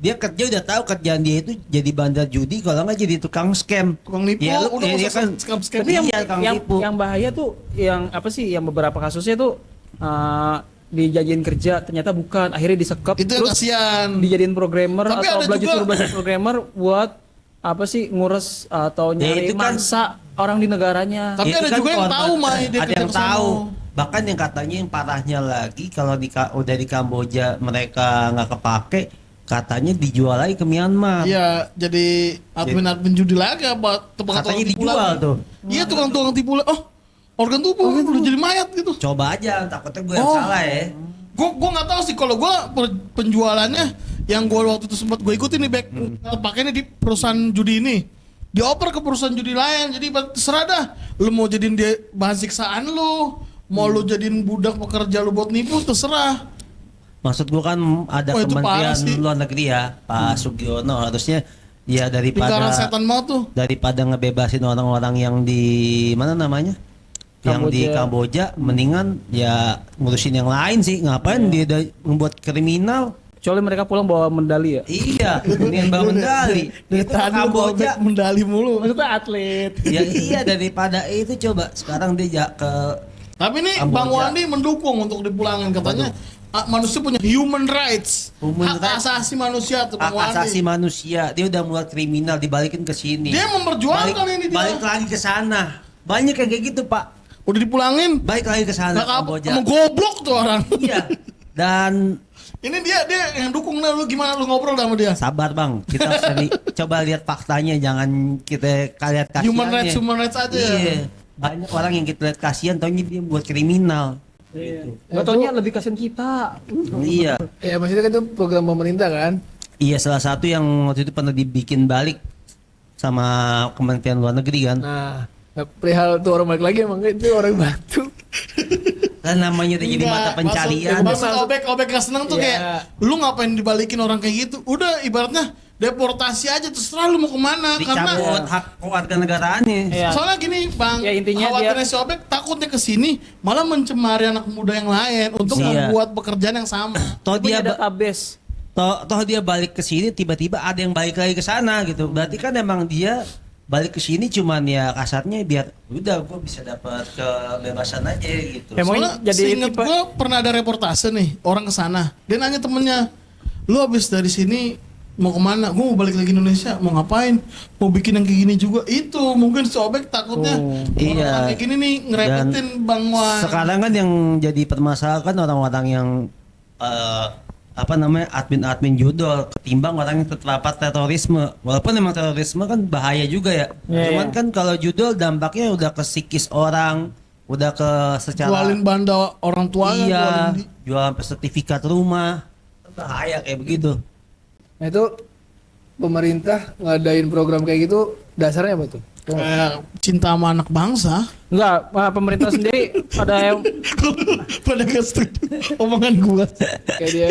Dia kerja udah tahu kerjaan dia itu jadi bandar judi kalau nggak jadi tukang scam. Tukang nipu Ya, udah dia usah kan scam-scam. Tapi yang Iya, Kang yang, tipu. yang bahaya tuh yang apa sih yang beberapa kasusnya tuh dijanjiin kerja ternyata bukan, akhirnya disekap Itu yang kasihan. dijadiin programmer Tapi atau ada belajar juga- programmer buat apa sih ngurus atau Ya, nyari itu kan- mangsa orang di negaranya. Tapi Itu ada kan juga yang korban. tahu, Mai, dia ada kerja yang ke sono. tahu. Bahkan yang katanya yang parahnya lagi kalau udah di Kamboja mereka nggak kepake, katanya dijual lagi ke Myanmar. Iya, jadi admin judi lagi apa tukang Katanya tipu dijual lagi. tuh. Iya tukang tipu lagi. Oh, organ tubuh udah jadi mayat gitu. Coba aja, takutnya gue yang Oh. salah ya. Gue nggak tahu sih kalau gue penjualannya yang gue waktu itu sempat gue ikutin nih back pakainya di perusahaan judi ini dioper ke perusahaan judi lain, jadi terserah dah lu mau jadiin dia bahan siksaan lu, mau lu jadiin budak pekerja lu buat nipu terserah. Maksud gue kan ada Oh, itu parah sih. Kementerian Luar Negeri ya, Pak Sugiono harusnya ya Lingkaran setan mau tuh. daripada ngebebasin orang-orang yang di mana namanya yang di Kamboja, mendingan ya ngurusin yang lain sih. Ngapain dia udah membuat kriminal? Kecuali mereka pulang bawa medali ya. Iya, mendingan bawa medali. Dari Itu ke tadi lu bawa Kamboja. back medali mulu. Maksudnya atlet. Ya iya, daripada itu coba sekarang dia ke Tapi ini Kamboja. Bang Wandi mendukung untuk dipulangin katanya. manusia punya human rights. Human Hak rights. asasi manusia tuh Bang Hak asasi Wandi. manusia, dia udah mulai kriminal dibalikin ke sini. Dia memperjuangkan ini dia. Balik lagi ke sana. Banyak yang kayak gitu, Pak. Udah dipulangin. Balik lagi ke sana. Gak apa, Kamboja. emang goblok tuh orang. Iya. Dan Ini dia yang dukung. Nah, lu gimana lu ngobrol sama dia? sabar, Bang. Kita harus coba lihat faktanya, jangan kita lihat kasihannya. Human rights aja ya. Iya. Banyak orang yang kita lihat kasihan, taunya dia buat kriminal. Gak taunya lebih kasihan kita. Iya. Ya maksudnya kan itu program pemerintah kan. Iya, salah satu yang waktu itu pernah dibikin balik sama Kementerian Luar Negeri kan. Nah, perihal tuh orang balik lagi emang itu orang Batu. Kan namanya udah jadi mata pencarian. Maksud obek gak seneng tuh Iya. kayak lu ngapain dibalikin orang kayak gitu? Udah ibaratnya deportasi aja terserah lu mau kemana. Karena Dicabut hak kewarganegaraannya. Iya. soalnya gini Bang, Ya, intinya khawatirnya si Obek takutnya kesini malah mencemari anak muda yang lain untuk Iya. membuat pekerjaan yang sama. Toh Punya dia database. toh dia balik ke sini tiba-tiba ada yang balik lagi ke sana gitu. Berarti kan emang dia balik ke sini cuman ya kasarnya biar udah gue bisa dapat kebebasan aja gitu. Emang Soalnya jadi seinget tipe- gue pernah ada reportase nih orang ke sana. Dia nanya temennya, lu abis dari sini mau kemana? Gue mau balik lagi Indonesia. Mau ngapain? Mau bikin yang kayak gini juga? Itu mungkin si Obek takutnya Iya. orang kayak gini nih ngerepotin Bang Wan. Sekarang kan yang jadi permasalahan kan orang-orang yang admin judul ketimbang orang yang terpapar terorisme. Walaupun emang terorisme kan bahaya juga ya. Iya, Cuman iya. kan kalau judul dampaknya udah ke psikis orang, udah ke secara Jualin banda orang tuanya, iya, jualin di- jual sampai sertifikat rumah. Bahaya kayak begitu. Nah itu pemerintah ngadain program kayak gitu dasarnya apa tuh? kayak cinta sama anak bangsa. Enggak, pemerintah sendiri ada yang Pada gak setuju omongan gua. Kayak dia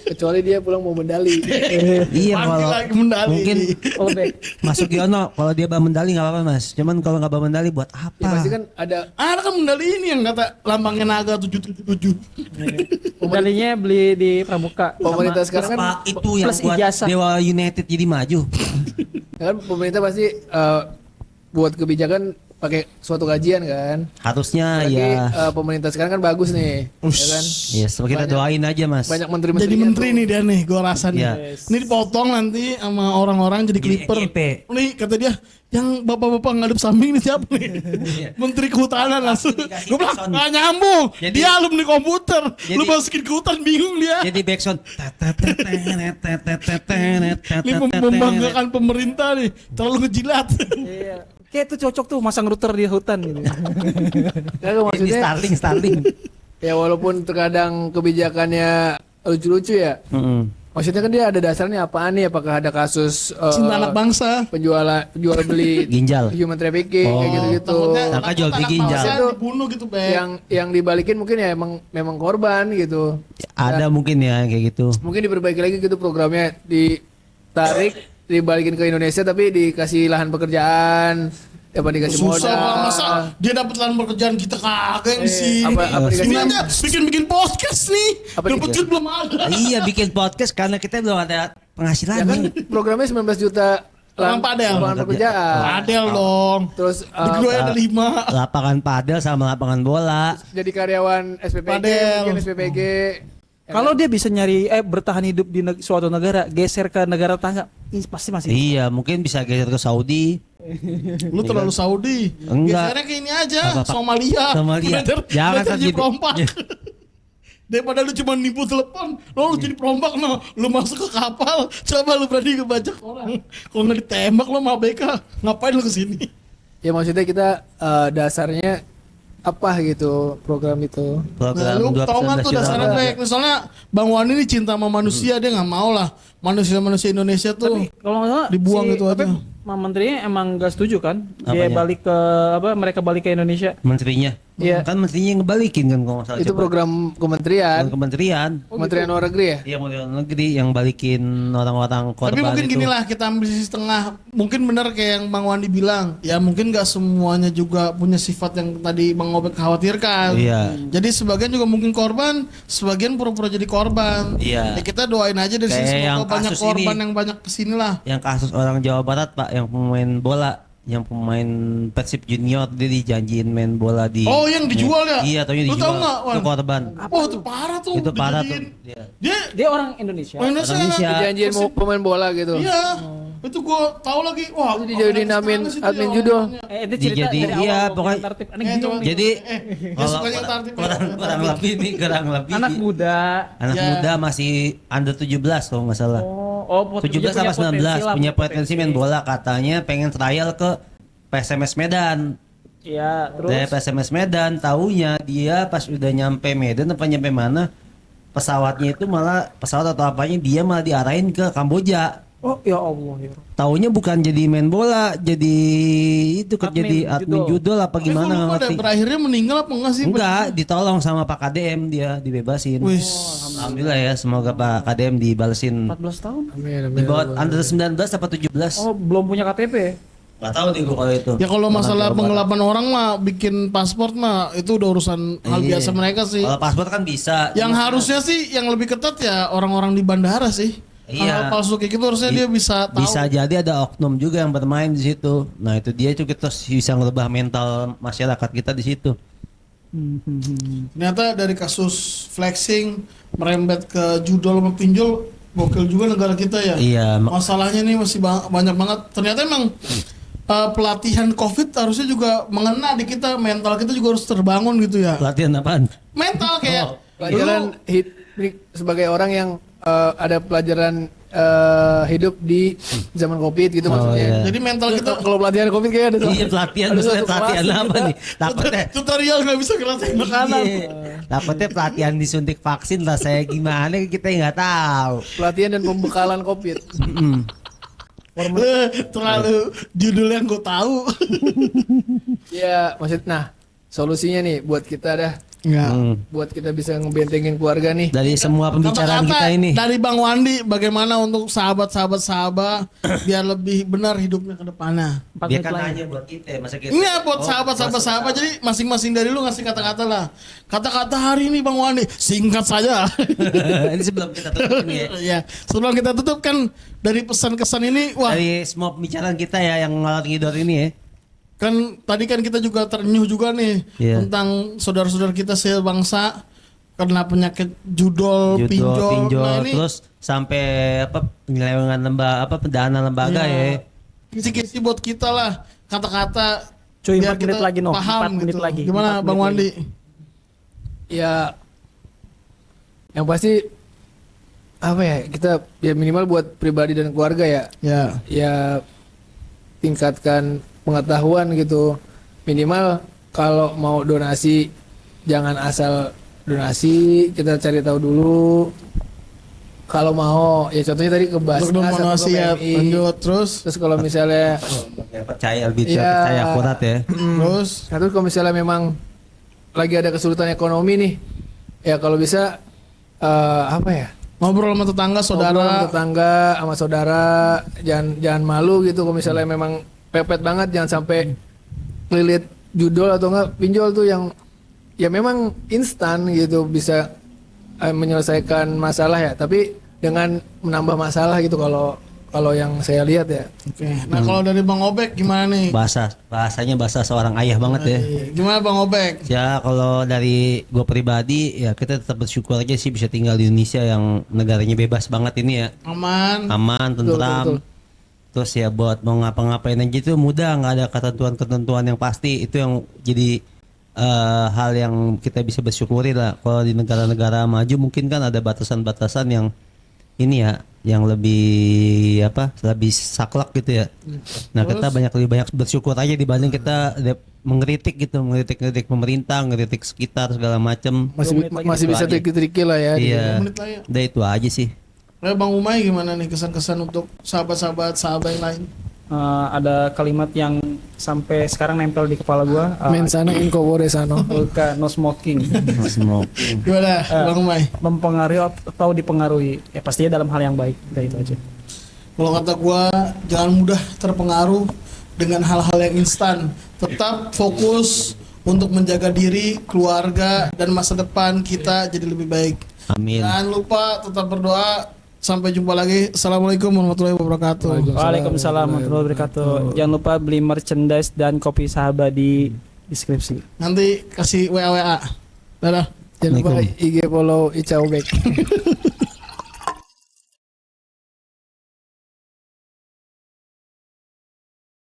kecuali dia pulang mau medali. Iya, Lagi kalau lagi medali. mungkin Obek. masuk Yono kalau dia bawa medali nggak apa-apa Mas. Cuman kalau nggak bawa medali buat apa? Ya pasti kan ada Ada kan medali ini yang kata lambangnya naga 777. Medalinya beli di Pramuka. pemerintah sekarang kan Apa itu yang plus buat ijazah. Dewa United jadi maju? kan pemerintah pasti buat kebijakan pakai suatu kajian kan. Harusnya Lagi ya. pemerintah sekarang kan bagus nih, ya kan? Ya, kita doain aja Mas. Banyak menteri-menteri. Jadi menteri nih dia nih, gua rasa nih. Iya. Ini dipotong nanti sama orang-orang jadi Jadi clipper. EGP. Nih kata dia, yang bapak-bapak ngadep samping nih siapa nih? Menteri Kehutanan langsung. dikasih Gue bilang, backsound. gak nyambung. Jadi- Dia alumni komputer. Lu Jadi- masukin ke hutan bingung dia. Jadi backsound. Ini membanggakan pemerintah nih, terlalu ngejilat. Iya. Kayak itu cocok tuh masang router di hutan gitu. Kan Ini maksudnya Starling. ya walaupun terkadang kebijakannya lucu-lucu ya. Maksudnya kan dia ada dasarnya apaan nih? Apakah ada kasus Cinta anak bangsa. jual beli Ginjal. human trafficking kayak gitu-gitu. Takutnya Sangka jual beli anak ginjal. bangsa Itu dibunuh gitu, Bek. Yang dibalikin mungkin ya memang korban gitu. Ada mungkin ya kayak gitu. Mungkin diperbaiki lagi gitu programnya, ditarik dibalikin ke Indonesia tapi dikasih lahan pekerjaan, apa dikasih Susah modal. Bang, masa dia dapat lahan pekerjaan kita kagak yang sih. apa dikasih Ini aja bikin podcast nih. Apa Dapat dikasih? duit belum ada. Iya, bikin podcast karena kita belum ada Ya penghasilan kan nih. programnya 19 juta Orang padel. lapangan pekerjaan. Adel dong. Terus Di gue ada 5. Lapangan padel sama lapangan bola. jadi karyawan SPPG, Padel. mungkin SPPG. Ya Kalau kan? dia bisa nyari bertahan hidup di suatu negara, geser ke negara tetangga, ini pasti masih. Iya, mungkin bisa geser ke Saudi. Lu terlalu Saudi. Enggak. Gesernya ke ini aja, Apa, Pak? Somalia. Somalia. Belajar Jangan jadi gitu. perompak. Daripada lu cuma nipu telepon, lu jadi perompak no. Lu masuk ke kapal, coba lu berani ngebajak orang. Kalau nggak ditembak lu sama ABK, ngapain lu kesini? Ya maksudnya kita dasarnya apa gitu program itu. Nah, Program lu tau nggak 12 tuh juta. dasarnya baik. Misalnya Bang Wani ini cinta sama manusia, dia nggak mau lah manusia-manusia Indonesia tuh. Tapi kalau nggak salah Dibuang gitu aja. Menterinya emang gak setuju kan? Dia Apanya? balik ke mereka balik ke Indonesia. Menterinya. Iya. Kan menterinya yang ngebalikin kan kalau nggak salah. Itu Coba. program kementerian, Kementerian. Kementerian Luar Negeri ya. Iya, mau negeri yang balikin orang-orang korban Tapi mungkin itu. gini lah, kita ambil sisi tengah. Mungkin benar kayak yang Bang Wandi bilang. Ya mungkin gak semuanya juga punya sifat yang tadi Bang Obek khawatirkan. Iya. Jadi sebagian juga mungkin korban, sebagian pura-pura jadi korban. Iya. Ya kita doain aja dari Kayak sisi yang semoga banyak kasus korban ini. yang banyak kesini lah. Yang kasus orang Jawa Barat Pak yang pemain bola yang pemain Persib Junior dia dijanjiin main bola di. Oh, yang dijual ya? Iya, taunya Lu dijual. tahu nggak, Wan? Itu korban. Oh, itu parah tuh. Itu parah tuh. dijadiin. Dia. Dia Dia orang Indonesia. Indonesia. Indonesia. Dijanjiin mau pemain bola gitu. Iya. Itu gua tahu lagi. Wah, Itu dijadiin orang Istana admin situ ya, judul. orangnya. Itu cerita Jadi, dari iya, awal pokoknya- tertib. Aneh Eh, bingung coba- nih. Jadi dia kalau sukanya tartib. kurang lebih nih kurang lebih Anak muda. anak Ya. muda masih under 17 kalau nggak salah. Oh, 17 sama 19 punya potensi main bola, katanya pengen trial ke PSMS Medan. Iya, Dari terus PSMS Medan, taunya dia pas udah nyampe Medan apa nyampe mana, pesawatnya itu malah pesawat atau apanya dia malah diarahin ke Kamboja. oh ya Allah ya. Taunya bukan jadi main bola, jadi itu Admin, jadi admin judol. judol apa Tapi gua gimana lupa nggak deh, ngerti. berakhirnya meninggal apa enggak sih? Enggak, ditolong sama Pak KDM, dia dibebasin. Wis. Alhamdulillah ya, semoga Pak KDM dibalesin. 14 tahun. Amin, Di bawah under 19 apa 17? Oh, belum punya KTP. Nggak tahu nih gua kalau itu. Ya kalau masalah Mana penggelapan orang mah bikin paspor mah itu udah urusan hal Iya. biasa mereka sih. Kalau paspor kan bisa. Yang Cuma- harusnya sih yang lebih ketat ya orang-orang di bandara sih. Iya. Hal palsu kayak gitu harusnya dia bisa tahu. Bisa jadi ada oknum juga yang bermain di situ. Nah itu dia juga terus bisa ngerubah mental masyarakat kita di situ. Ternyata dari kasus flexing merembet ke judol sama pinjol, gokil juga negara kita ya. Iya. Masalahnya nih masih banyak banget. Ternyata emang pelatihan COVID harusnya juga mengena di kita, mental kita juga harus terbangun gitu ya. Pelatihan apaan? Mental kayak Pelajaran sebagai orang yang ada pelajaran hidup di zaman Covid gitu maksudnya. iya. jadi mental kita Kalau pelatihan Covid kayak ada Iya pelatihan, ada maksudnya satu pelatihan kelas apa gitu. nih? Takutnya tutorial nggak bisa ngerasain makanan. Iya. Takutnya pelatihan disuntik vaksin lah saya gimana kita nggak tahu. Pelatihan dan pembekalan Covid. Mm. Terlalu judul yang gue tahu. Ya, nah solusinya nih buat kita dah, Ya. buat kita bisa ngebentengin keluarga nih. Dari semua pembicaraan kita ini. dari Bang Wandi bagaimana untuk sahabat biar lebih benar hidupnya ke depannya. Dia kan nanya buat kita, masa kita. Iya buat Oh, sahabat jadi masing-masing dari lu ngasih kata-kata lah. Kata-kata hari ini Bang Wandi singkat saja. Ini sebelum kita tutup ini ya. Iya, sebelum kita tutup kan dari pesan-kesan ini wah Dari semua pembicaraan kita ya yang ngalor ngidor ini ya. kan tadi kan kita juga terenyuh juga nih Iya. tentang saudara-saudara kita sebangsa kena penyakit judol, pinjol. Nah, ini terus sampai apa penyelewengan dana lembaga Iya. ya. kisi-kisi buat kita lah kata-kata Cuy, biar 4 menit kita lagi, Noh. paham 4 menit gitu. lagi. Gimana 4 Bang menit Wandi? Ya, yang pasti apa ya, kita ya minimal buat pribadi dan keluarga ya, Ya. ya tingkatkan pengetahuan gitu. Minimal kalau mau donasi jangan asal donasi, kita cari tahu dulu. Kalau mau ya contohnya tadi ke Basnas Untuk atau donasi ke ya PMI. lanjut terus Terus kalau misalnya Ya, percaya lebih Iya. percaya akurat ya. terus nah, terus kalau misalnya memang lagi ada kesulitan ekonomi nih, ya kalau bisa apa ya? ngobrol sama tetangga Ngobrol sama saudara. tetangga sama saudara, jangan malu gitu kalau misalnya memang pepet banget, jangan sampai lilit judol atau enggak pinjol tuh yang ya memang instan gitu bisa menyelesaikan masalah ya, tapi dengan menambah masalah gitu kalau yang saya lihat ya. Oke. Nah kalau dari Bang Obek gimana nih? Bahasanya bahasa seorang ayah banget ya. Gimana Bang Obek? Ya kalau dari gue pribadi ya kita tetap bersyukur aja sih bisa tinggal di Indonesia yang negaranya bebas banget ini ya. Aman. Aman, Betul, tentram. betul. Terus ya buat mau ngapa-ngapain aja itu mudah, nggak ada ketentuan-ketentuan yang pasti. Itu yang jadi hal yang kita bisa bersyukuri lah. Kalau di negara-negara maju mungkin kan ada batasan-batasan yang ini ya, yang lebih lebih saklek gitu ya. Nah kita lebih banyak bersyukur aja dibanding kita mengkritik gitu, mengkritik pemerintah, mengkritik sekitar segala macam. Masih bisa Itu aja. triki-triki lah ya. Iya, menit lah ya. udah itu aja sih. Bang Umay gimana nih kesan-kesan untuk sahabat yang lain? Ada kalimat yang sampai sekarang nempel di kepala gua. Mensana incorpore sano. Bukan, no smoking. Smoking. Gimana Bang Umay? Mempengaruhi atau dipengaruhi, ya pastinya dalam hal yang baik. Udah itu aja. Kalau kata gua jangan mudah terpengaruh dengan hal-hal yang instan. Tetap fokus untuk menjaga diri, keluarga dan masa depan kita jadi lebih baik. Amin. Jangan lupa tetap berdoa Sampai jumpa lagi. Assalamualaikum warahmatullahi wabarakatuh. Waalaikumsalam warahmatullahi wabarakatuh. Jangan lupa beli merchandise dan kopi sahabat di deskripsi. Nanti kasih WA. Dadah. Jangan lupa IG follow Ica Obek.